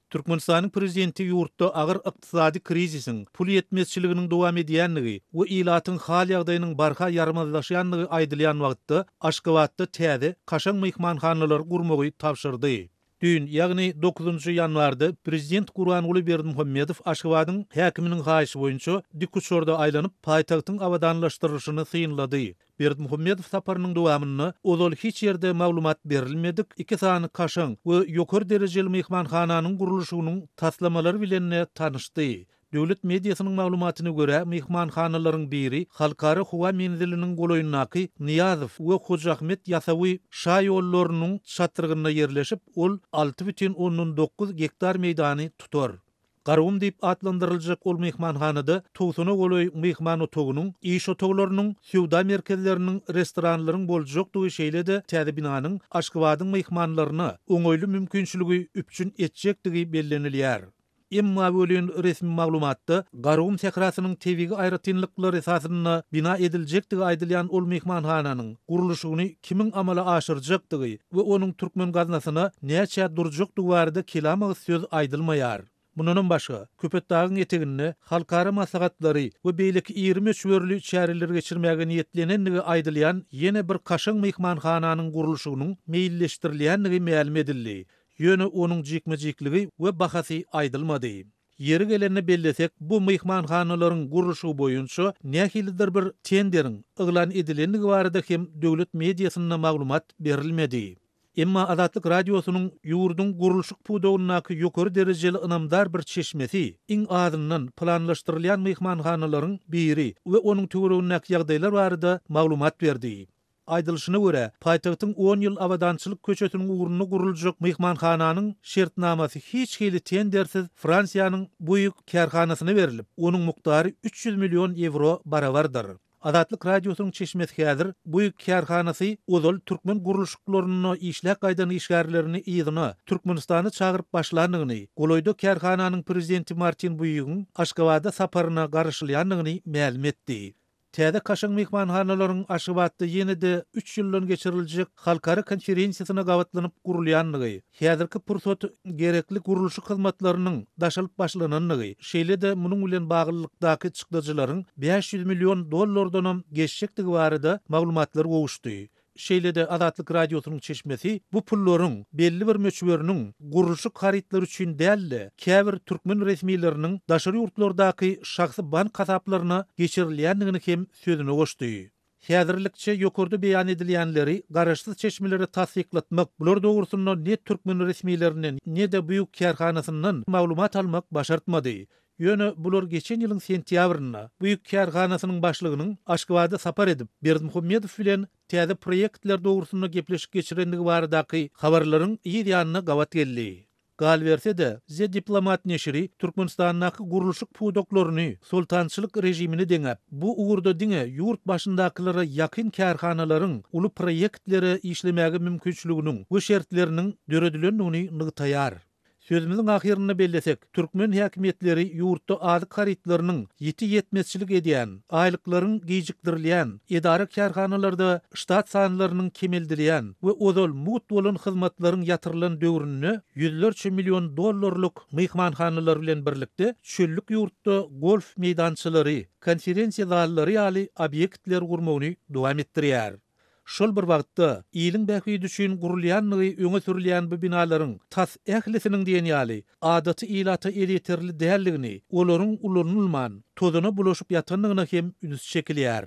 Türkmenistanyň prezidenti ýurtda agyr ykdysady krizisin, pul ýetmezçiliginiň dowam edýänligi we ilatyň hal ýagdaýynyň barha ýarmazlaşýanlygy aýdylýan wagtda Aşgabatda täze kaşaň myhmanhanalary gurmagy tapşyrdy. Dün, ýagny 9 ýanwarda prezident Gurbanuly Berdimuhammedow Aşgabatyň häkiminiň haýyşy boýunça Dikuçorda aýlanyp paýtagtyň awadanlaşdyryşyny synlady. Berdimuhammedow saparynyň dowamyny ozal hiç ýerde maglumat berilmedik. Iki sany kaşaň we ýokary derejeli myhmanhananyň gurulşynyň taslamalary bilen tanyşdy. Döwlet mediasynyň maglumatyna görä, myhmanhanalaryň biri halkara howa menziliniň goloýundaky Niýazow we Hojahmet ýasawy şaýollarynyň çatrygyna ýerleşip, ol 6,9 hektar meýdany tutar. Garwum diýip adlandyryljak ol myhmanhanada towsuna goloý myhman otagynyň, iş otaglarynyň, sowda merkezleriniň, restoranlaryň boljokdygy şeýle de täze binanyň Aşgabatyň myhmanlaryna oňoýly mümkinçiligi üpçün etjekdigi bellenilýär. Emma bölüň resmi maglumatda Garwum sehrasynyň tebigi aýratynlyklary esasyna bina ediljekdigi aýdylýan ol myhmanhananyň gurulşyny kimiň amala aşyrjakdygy we onuň türkmen gaznasyna näçe durjokdygy barada kelama söz aýdylmaýar. Bundan başga, Köpetdagyň eteginde halkara maslahatlary we beýleki 23 wörli çäreler geçirmäge niýetlenendigi aýdylýan ýene bir kaşaň myhmanhananyň gurulşynyň meýilleşdirilýändigi ma'lum edildi. Ýöne onuň jikmejikligi we bahasy aýdylmady. Ýeri gelende bellesek, bu myhmanhanalaryň gurulşy boýunça nähilidir bir tenderiň yglan edilendigi barada hem döwlet mediasyna maglumat berilmedi. Emma Azatlyk radiosynyň ýurdun gurulşyk pudogynaky ýokary derejeli ynamdar bir çeşmesi, iň azyndan planlaşdyrylýan myhmanhanalaryň biri we onuň töweregindäki ýagdaýlar barada maglumat berdi. Aýdylşyna görä, paýtagtyň 10 ýyl awadançylyk köçetiniň ugruna guruljak myhmanhananyň şertnamasy hiç hili tendersiz Fransiýanyň buýuk kärhanasyna berilip, onuň mukdary 300 million euro barabardyr. Azatlyk radiosynyň çeşmesi häzir buýuk kärhanasy ozal türkmen gurulşyklaryny işläk gaýdan işgärlerini ýygyna Türkmenistany çagyryp başlandygyny, goloýda kärhananyň prezidenti Martin Buýugyň Aşgabatda saparyna garaşylýanlygyny ma'lum etdi. Täze kaşaň myhmanhanalaryň Aşgabatda ýene-de 3 ýyldan geçiriljek halkara konferensiýasyna gawatlanyp gurulýanlygy, häzirki pursat gerekli gurulşy hyzmatlarynyň daşalyp başlananlygy, şeýle-de munyň bilen baglylykdaky çykdyjylaryň 500 million dollardan geçjekdigi barada maglumatlar gowuşdy. Şeýle-de Azatlyk radiosynyň çeşmesi bu pullaryň belli bir möçberiniň gurulşy harytlary üçin däl, käbir türkmen resmiýetleriniň daşary ýurtlardaky şahsy bank hasaplaryna geçirilýändigini hem sözüne goşdy. Häzirlikçe ýokurda beýan edilýänleri garaşsyz çeşmeleri tasdiklatmak, bular dogrusyna ne türkmen resmiýetlerinden ne de buýuk kärhanasyndan maglumat almak başartmady. Ýöne bular geçen ýylyň sentýabrynda buýuk kärhanasynyň başlygynyň Aşgabatda sapar edip, Berdimuhammedow bilen täze proýektler dogrusyna gepleşik geçirendigi baradaky habarlaryň ýerýanyna gawat geldi. Gal berse de, ze diplomat neşri Türkmenistanyň gurulşyk pudoklaryny, sultançylyk rejimini deňäp, bu ugrda diňe ýurt başyndakylara ýakyn kärhanalaryň uly proýektleri işlemäge mümkinçiliginiň we şertleriniň döredilendigini nygtaýar. Sözümüzün ahirine bellesek, Türkmen häkimetleri ýurtda azyk harytlarynyň ýeti ýetmezçilik edýän, aýlyklaryň giýjikdirilýän, edara kärhanalarda ştat sanlarynyň kemeldirilýän we ozal mut bolan hyzmatlaryň ýatyrylan döwrüni $100 million myhmanhanalar bilen birlikde çöllük ýurtda golf meýdançylary, konferensiýa zallary ýaly obýektler gurmagyny dowam etdirýär. Şol bir wagtda ýylyň bähwi düşün gurulýanlygy öňe sürilýän bu binalaryň tas ählisiniň diýen ýaly adaty ilata editerli däldigini, olaryň ulanylman, tozuna bulaşyp ýatanlygyna hem üns çekilýär.